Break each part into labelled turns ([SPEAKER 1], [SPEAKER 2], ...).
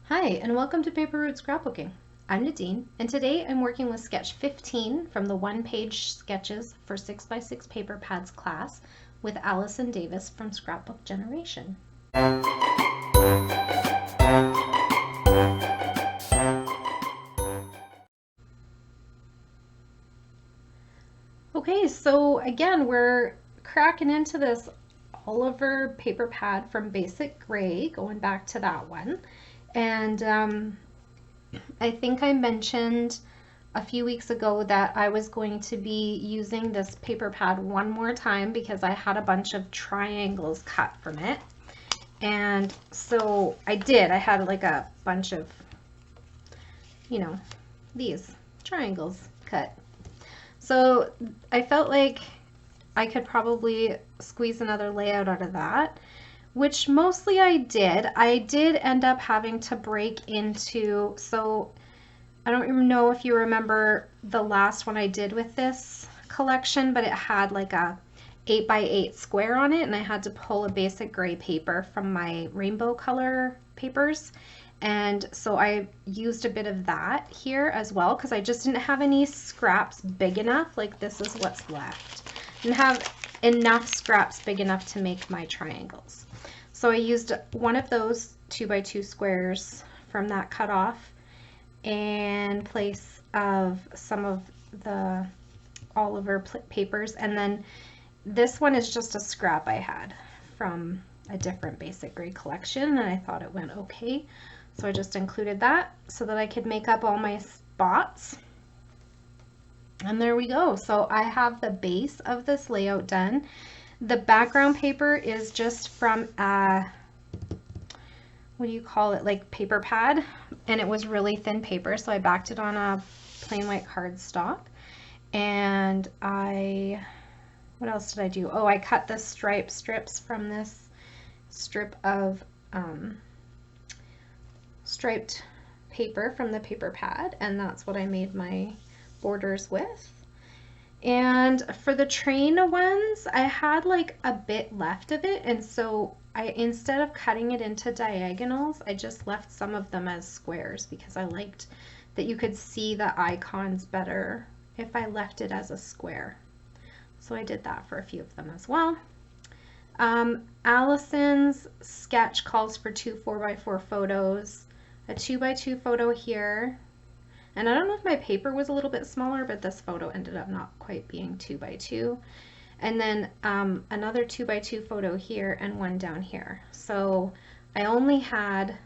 [SPEAKER 1] Hi, and welcome to Paper Route Scrapbooking. I'm Nadine, and today I'm working with sketch 15 from the one-page sketches for 6x6 paper pads class with Allison Davis from Scrapbook Generation. Okay, so again, we're cracking into this Oliver paper pad from Basic Gray, going back to that one. And I think I mentioned a few weeks ago that I was going to be using this paper pad one more time because I had a bunch of triangles cut from it. And so I did. I had like a bunch of, these triangles cut. So I felt like I could probably squeeze another layout out of that, which mostly I did. I did end up having to break into, so I don't even know if you remember the last one I did with this collection, but it had like a 8x8 square on it, and I had to pull a Basic Gray paper from my rainbow color papers. And so I used a bit of that here as well because I just didn't have any scraps big enough. Like, this is what's left. I didn't have enough scraps big enough to make my triangles. So I used one of those 2x2 squares from that cut off in place of some of the Oliver papers, and then this one is just a scrap I had from a different Basic Gray collection, and I thought it went okay. So I just included that so that I could make up all my spots. And there we go. So I have the base of this layout done. The background paper is just from a, what do you call it, like paper pad, and it was really thin paper, so I backed it on a plain white cardstock. And what else did I do? Oh, I cut the strips from this strip of striped paper from the paper pad, and that's what I made my borders with. And for the train ones, I had like a bit left of it, and so instead of cutting it into diagonals, I just left some of them as squares because I liked that you could see the icons better if I left it as a square. So I did that for a few of them as well. Allison's sketch calls for 2 4x4 photos, a 2x2 photo here, and I don't know if my paper was a little bit smaller, but this photo ended up not quite being 2x2. And then another 2x2 photo here and one down here. So I only had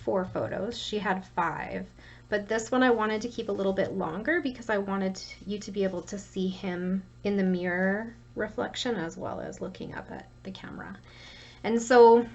[SPEAKER 1] 4 photos. She had 5. But this one I wanted to keep a little bit longer because I wanted you to be able to see him in the mirror reflection as well as looking up at the camera. And so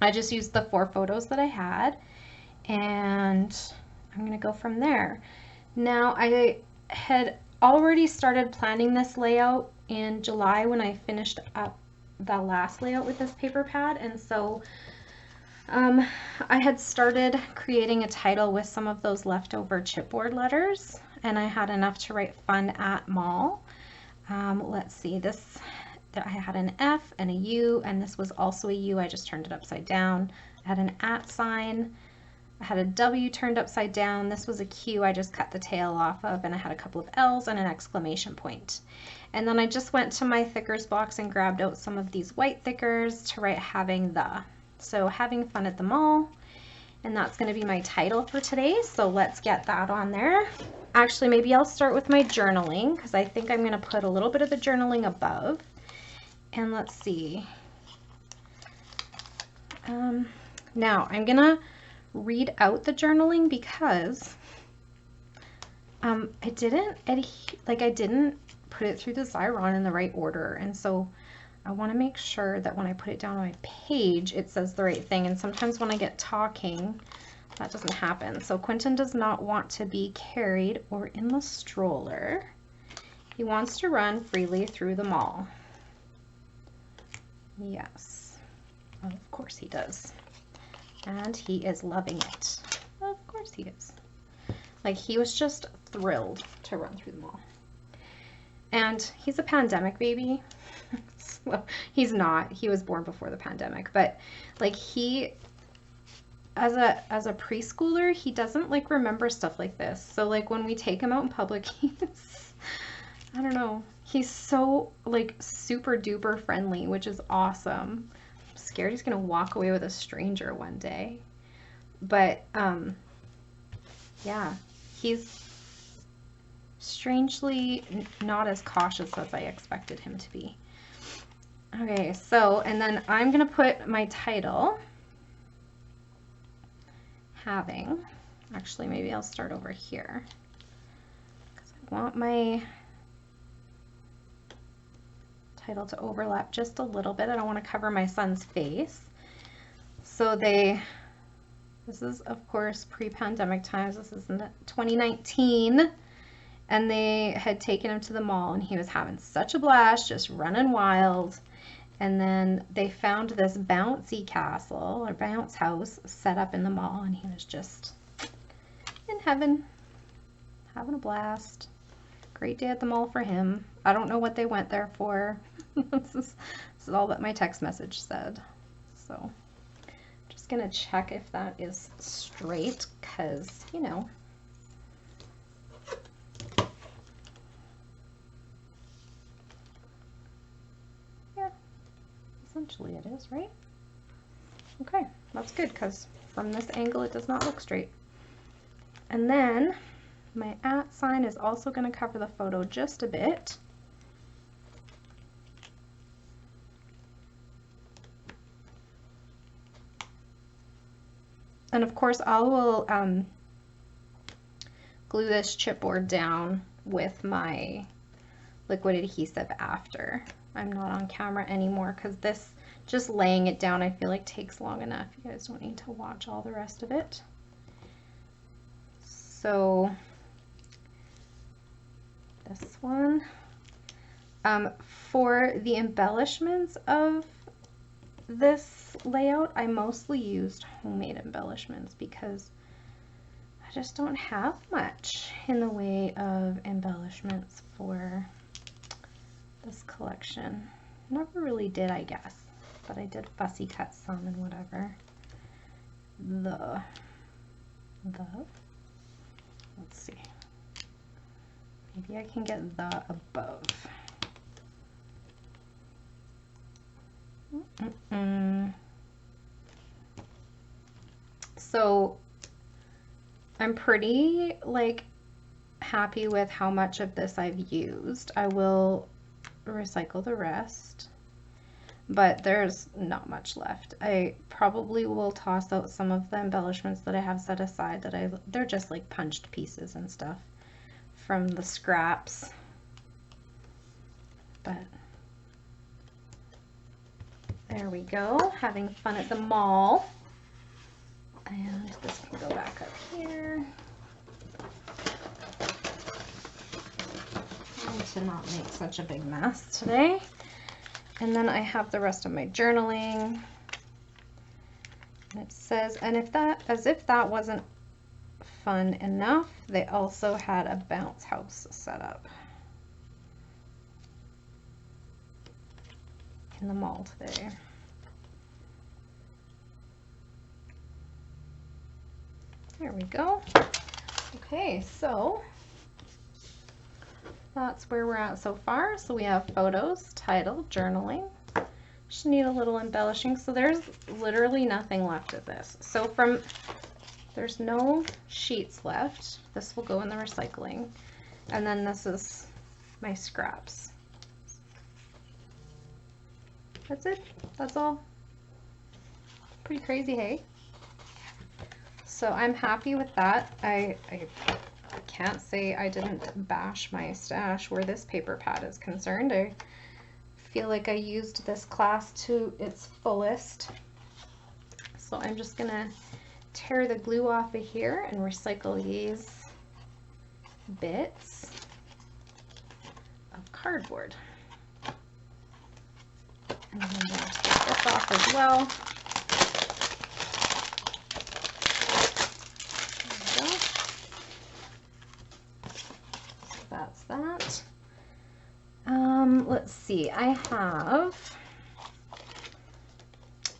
[SPEAKER 1] I just used the 4 photos that I had, and I'm going to go from there. Now, I had already started planning this layout in July when I finished up the last layout with this paper pad, and so I had started creating a title with some of those leftover chipboard letters, and I had enough to write Fun at Mall. Let's see, I had an F and a U, and this was also a U. I just turned it upside down. I had an @ sign. I had a W turned upside down. This was a Q I just cut the tail off of, and I had a couple of L's and an exclamation point. And then I just went to my thickers box and grabbed out some of these white thickers to write having the. So having fun at the mall, and that's going to be my title for today. So let's get that on there. Actually, maybe I'll start with my journaling because I think I'm going to put a little bit of the journaling above. And let's see. Now I'm going to read out the journaling because I didn't put it through the Xyron in the right order, and so I want to make sure that when I put it down on my page it says the right thing, and sometimes when I get talking that doesn't happen. So Quentin does not want to be carried or in the stroller. He wants to run freely through the mall. Yes, of course he does. And he is loving it. Of course he is. Like, he was just thrilled to run through the mall. And he's a pandemic baby. Well, he's not. He was born before the pandemic. But, like, he as a preschooler, he doesn't like remember stuff like this. So like when we take him out in public, he's, I don't know, he's so like super duper friendly, which is awesome. I'm scared he's gonna walk away with a stranger one day. But yeah, he's strangely not as cautious as I expected him to be. Okay, so, and then I'm gonna put my title, having, actually maybe I'll start over here, because I want my title to overlap just a little bit. I don't want to cover my son's face. So this is of course pre-pandemic times, this is in 2019, and they had taken him to the mall and he was having such a blast, just running wild. And then they found this bouncy castle or bounce house set up in the mall, and he was just in heaven, having a blast. Great day at the mall for him. I don't know what they went there for. This is all that my text message said. So just gonna check if that is straight, because, you know, essentially it is, right? Okay, that's good, because from this angle it does not look straight. And then my @ sign is also going to cover the photo just a bit. And of course I will glue this chipboard down with my liquid adhesive after. I'm not on camera anymore because this, just laying it down, I feel like takes long enough. You guys don't need to watch all the rest of it. So this one, for the embellishments of this layout, I mostly used homemade embellishments because I just don't have much in the way of embellishments for this collection. Never really did, I guess, but I did fussy cut some and whatever. Let's see, maybe I can get the above. So I'm pretty like happy with how much of this I've used. I will recycle the rest, but there's not much left. I probably will toss out some of the embellishments that I have set aside that they're just like punched pieces and stuff from the scraps. But there we go, having fun at the mall. And this can go back up here. To not make such a big mess today. And then I have the rest of my journaling. And it says, and as if that wasn't fun enough, they also had a bounce house set up in the mall today. There we go. Okay, so that's where we're at so far. So we have photos, title, journaling. Just need a little embellishing. So there's literally nothing left of this. So there's no sheets left. This will go in the recycling. And then this is my scraps. That's it. That's all. Pretty crazy, hey? So I'm happy with that. I can't say I didn't bash my stash where this paper pad is concerned. I feel like I used this class to its fullest. So I'm just gonna tear the glue off of here and recycle these bits of cardboard. And then we'll take this off as well. That's that. Let's see, I have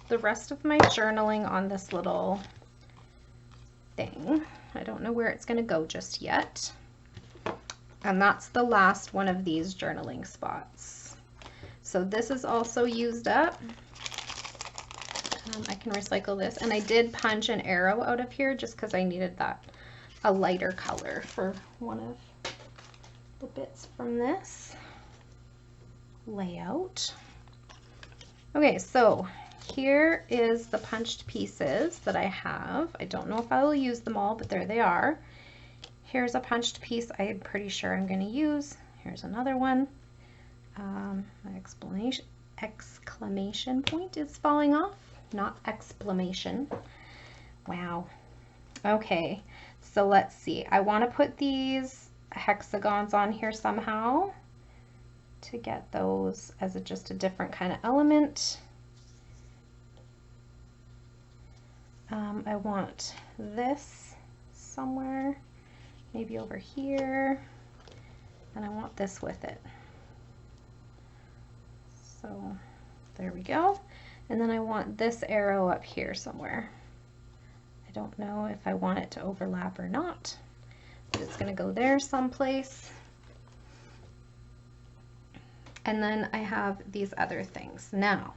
[SPEAKER 1] the rest of my journaling on this little thing. I don't know where it's going to go just yet. And that's the last one of these journaling spots. So this is also used up. I can recycle this. And I did punch an arrow out of here just because I needed that, a lighter color for one of the bits from this layout. Okay, so here is the punched pieces that I have. I don't know if I will use them all, but there they are. Here's a punched piece I'm pretty sure I'm going to use. Here's another one. My exclamation point is falling off, not exclamation. Wow. Okay, so let's see. I want to put these hexagons on here somehow to get those as just a different kind of element. I want this somewhere, maybe over here, and I want this with it. So there we go. And then I want this arrow up here somewhere. I don't know if I want it to overlap or not, but it's going to go there someplace. And then I have these other things. Now,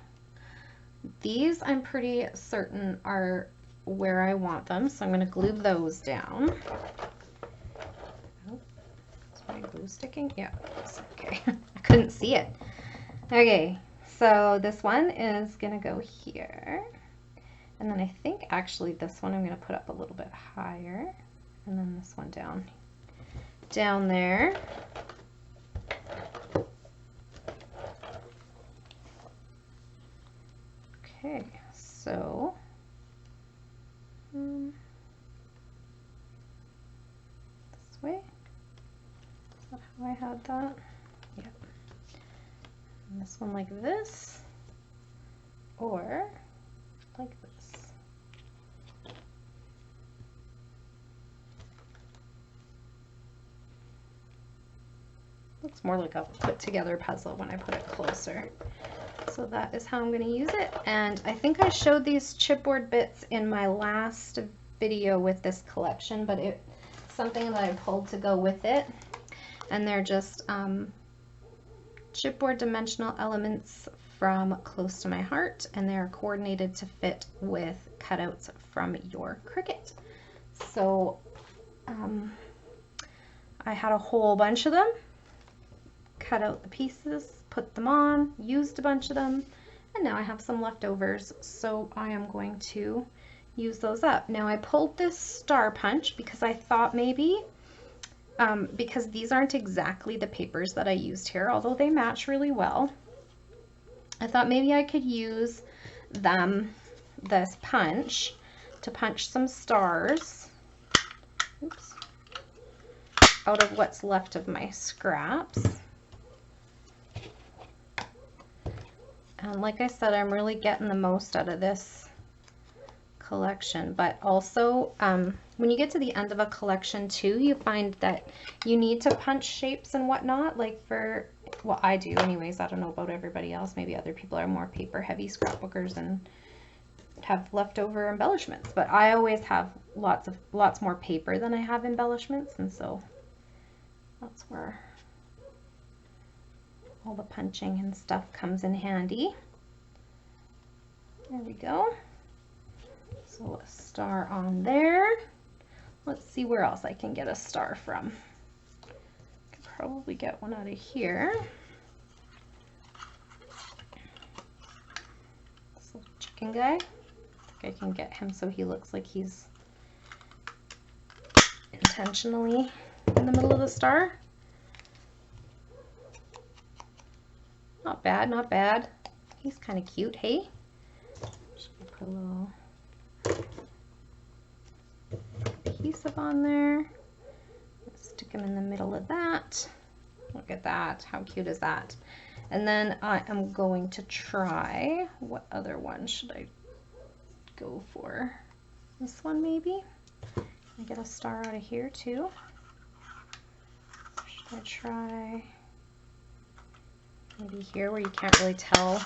[SPEAKER 1] these I'm pretty certain are where I want them, so I'm going to glue those down. Oh, is my glue sticking? Yeah, it's okay. I couldn't see it. Okay, so this one is going to go here. And then I think actually this one I'm going to put up a little bit higher. And then this one down there. Okay, so this way. Is that how I had that? Yep. And this one like this, or like this. Looks more like a put together puzzle when I put it closer. So that is how I'm going to use it. And I think I showed these chipboard bits in my last video with this collection, but it's something that I pulled to go with it. And they're just chipboard dimensional elements from Close to My Heart, and they're coordinated to fit with cutouts from your Cricut. So I had a whole bunch of them, cut out the pieces, put them on, used a bunch of them, and now I have some leftovers, so I am going to use those up. Now I pulled this star punch because I thought maybe, because these aren't exactly the papers that I used here, although they match really well, I thought maybe I could use this punch, to punch some stars, oops, out of what's left of my scraps. And like I said, I'm really getting the most out of this collection, but also when you get to the end of a collection too, you find that you need to punch shapes and whatnot, like for, well, I do anyways, I don't know about everybody else, maybe other people are more paper heavy scrapbookers and have leftover embellishments, but I always have lots more paper than I have embellishments, and so that's where all the punching and stuff comes in handy. There we go. So a star on there. Let's see where else I can get a star from. Could probably get one out of here. This little chicken guy. I think I can get him so he looks like he's intentionally in the middle of the star. Not bad, not bad. He's kind of cute, hey? Just gonna put a little adhesive on there. Stick him in the middle of that. Look at that. How cute is that? And then I am going to try, what other one should I go for? This one maybe? Can I get a star out of here too? Should I try maybe here where you can't really tell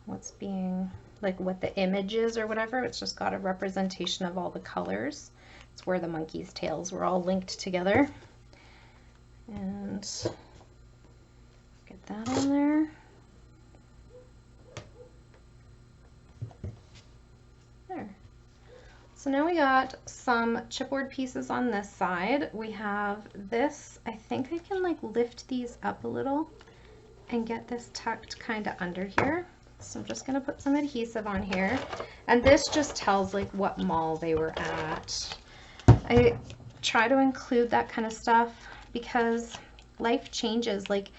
[SPEAKER 1] what's being like what the image is or whatever. It's just got a representation of all the colors. It's where the monkey's tails were all linked together. And get that on there. There. So now we got some chipboard pieces on this side. We have this, I think I can like lift these up a little and get this tucked kind of under here. So I'm just gonna put some adhesive on here. And this just tells like what mall they were at. I try to include that kind of stuff because life changes. Like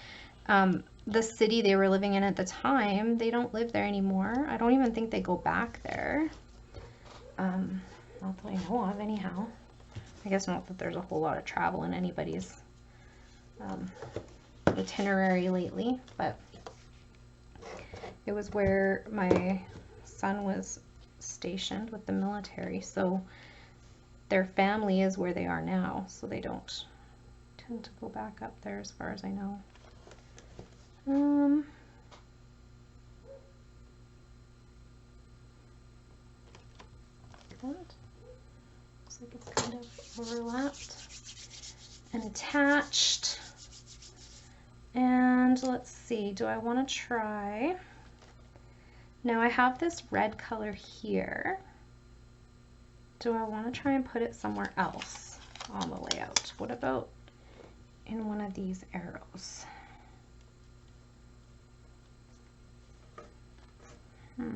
[SPEAKER 1] the city they were living in at the time, they don't live there anymore. I don't even think they go back there. Not that I know of anyhow. I guess not that there's a whole lot of travel in anybody's itinerary lately, but it was where my son was stationed with the military, so their family is where they are now, so they don't tend to go back up there as far as I know. That looks like it's kind of overlapped and attached. And let's see, do I want to try? Now I have this red color here. Do I want to try and put it somewhere else on the layout? What about in one of these arrows? There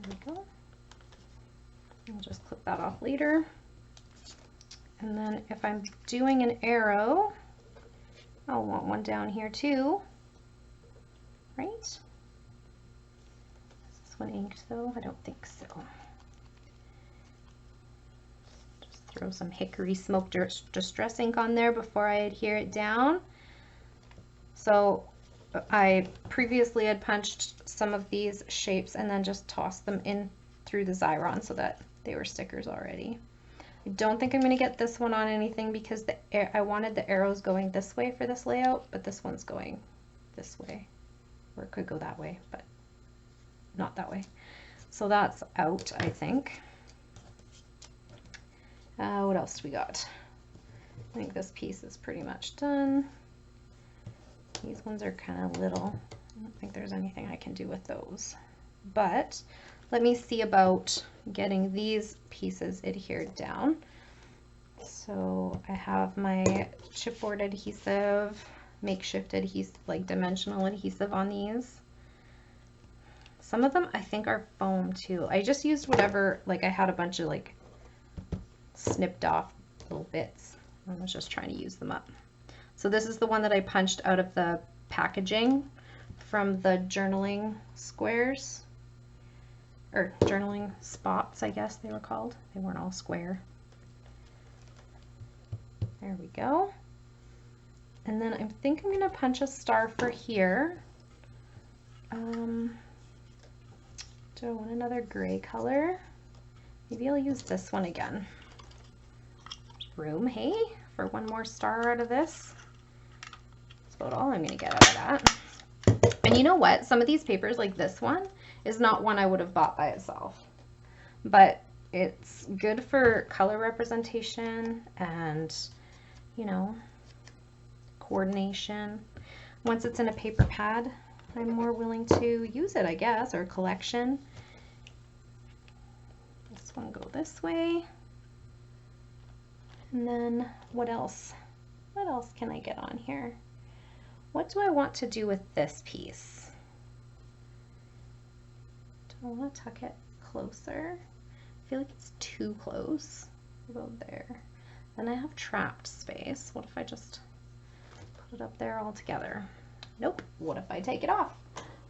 [SPEAKER 1] we go. I'll just clip that off later. And then if I'm doing an arrow, I'll want one down here too, right? Is this one inked though? I don't think so. Just throw some hickory smoke distress ink on there before I adhere it down. So I previously had punched some of these shapes and then just tossed them in through the Xyron so that they were stickers already. I don't think I'm going to get this one on anything because I wanted the arrows going this way for this layout, but this one's going this way. Or it could go that way, but not that way. So that's out, I think. What else do we got? I think this piece is pretty much done. These ones are kind of little. I don't think there's anything I can do with those. But let me see about getting these pieces adhered down. So I have my chipboard adhesive, makeshift adhesive, like dimensional adhesive on these. Some of them I think are foam too. I just used whatever, like I had a bunch of like snipped off little bits. I was just trying to use them up. So this is the one that I punched out of the packaging from the journaling squares, or journaling spots, I guess they were called. They weren't all square. There we go. And then I think I'm gonna punch a star for here. Do I want another gray color? Maybe I'll use this one again. Room, hey, for one more star out of this. That's about all I'm gonna get out of that. And you know what? Some of these papers, like this one, is not one I would have bought by itself. But it's good for color representation and, you know, coordination. Once it's in a paper pad, I'm more willing to use it, I guess, or collection. This one go this way. And then what else? What else can I get on here? What do I want to do with this piece? Do I want to tuck it closer? I feel like it's too close. About there. Then I have trapped space. What if I just put it up there all together? Nope. What if I take it off?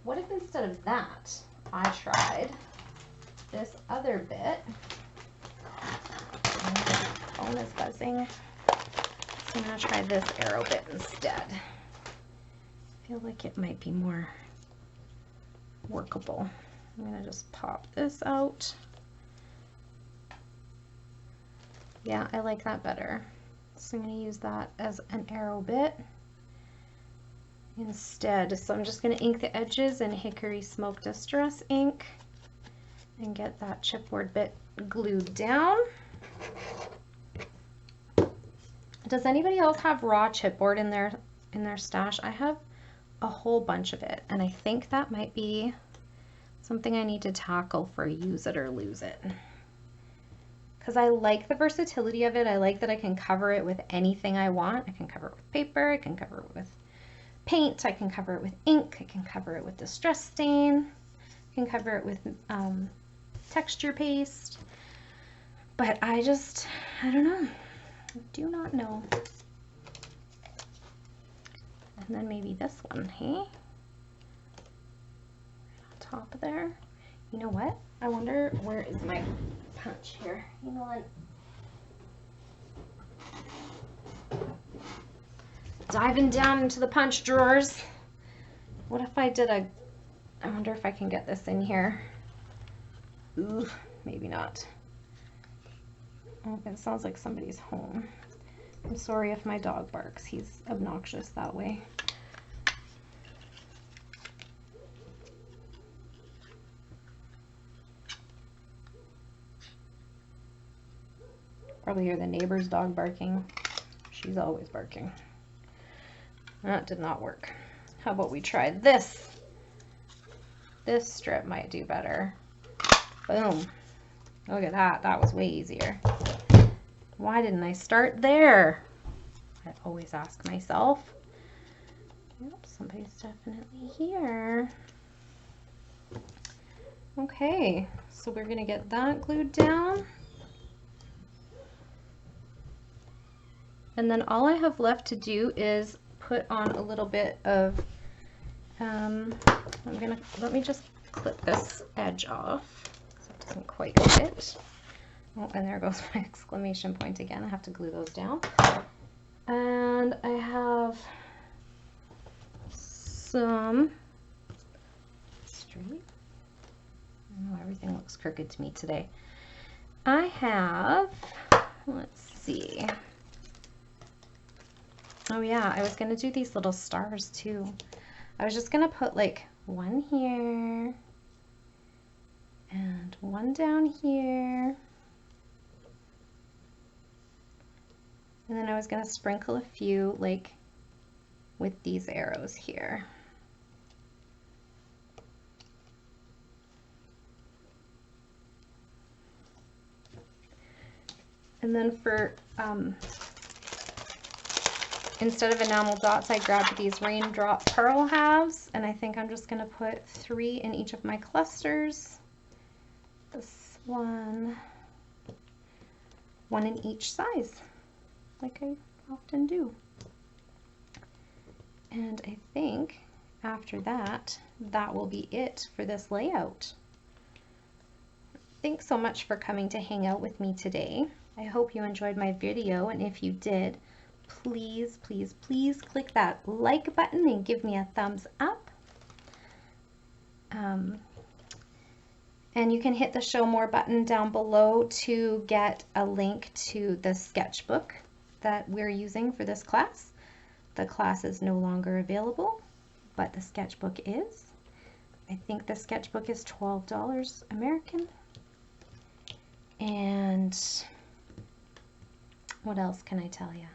[SPEAKER 1] What if instead of that, I tried this other bit? My phone is buzzing. So I'm going to try this arrow bit instead. I feel like it might be more workable. I'm going to just pop this out. Yeah, I like that better. So I'm going to use that as an arrow bit. instead. So I'm just going to ink the edges in Hickory Smoke Distress ink and get that chipboard bit glued down. Does anybody else have raw chipboard in their stash? I have a whole bunch of it, and I think that might be something I need to tackle for use it or lose it. Because I like the versatility of it. I like that I can cover it with anything I want. I can cover it with paper, I can cover it with paint, I can cover it with ink, I can cover it with distress stain, I can cover it with texture paste. But I don't know. I do not know. And then maybe this one, hey? On top there. You know what? I wonder, where is my punch here? You know what? Diving down into the punch drawers. What if I did I wonder if I can get this in here. Ooh, maybe not. Oh, it sounds like somebody's home. I'm sorry if my dog barks. He's obnoxious that way. Probably hear the neighbor's dog barking. She's always barking. That did not work. How about we try this? This strip might do better. Boom. Look at that. That was way easier. Why didn't I start there? I always ask myself. Yep, somebody's definitely here. Okay, so we're going to get that glued down. And then all I have left to do is put on a little bit of, let me just clip this edge off. It doesn't quite fit. Oh, and there goes my exclamation point again. I have to glue those down. And I have some straight. I know everything looks crooked to me today. I have, let's see. Oh yeah, I was gonna do these little stars too. I was just gonna put like one here and one down here. And then I was gonna sprinkle a few like with these arrows here. And then for, instead of enamel dots, I grabbed these raindrop pearl halves, and I think I'm just gonna put 3 in each of my clusters. This one in each size, like I often do. And I think after that, that will be it for this layout. Thanks so much for coming to hang out with me today. I hope you enjoyed my video, and if you did, please, please, please click that like button and give me a thumbs up. And you can hit the show more button down below to get a link to the sketchbook that we're using for this class. The class is no longer available, but the sketchbook is. I think the sketchbook is $12 American. And what else can I tell you?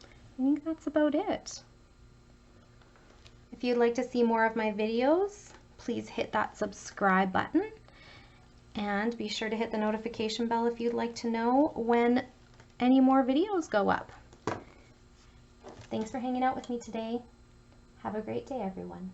[SPEAKER 1] I think that's about it. If you'd like to see more of my videos, please hit that subscribe button. And be sure to hit the notification bell if you'd like to know when any more videos go up. Thanks for hanging out with me today. Have a great day, everyone.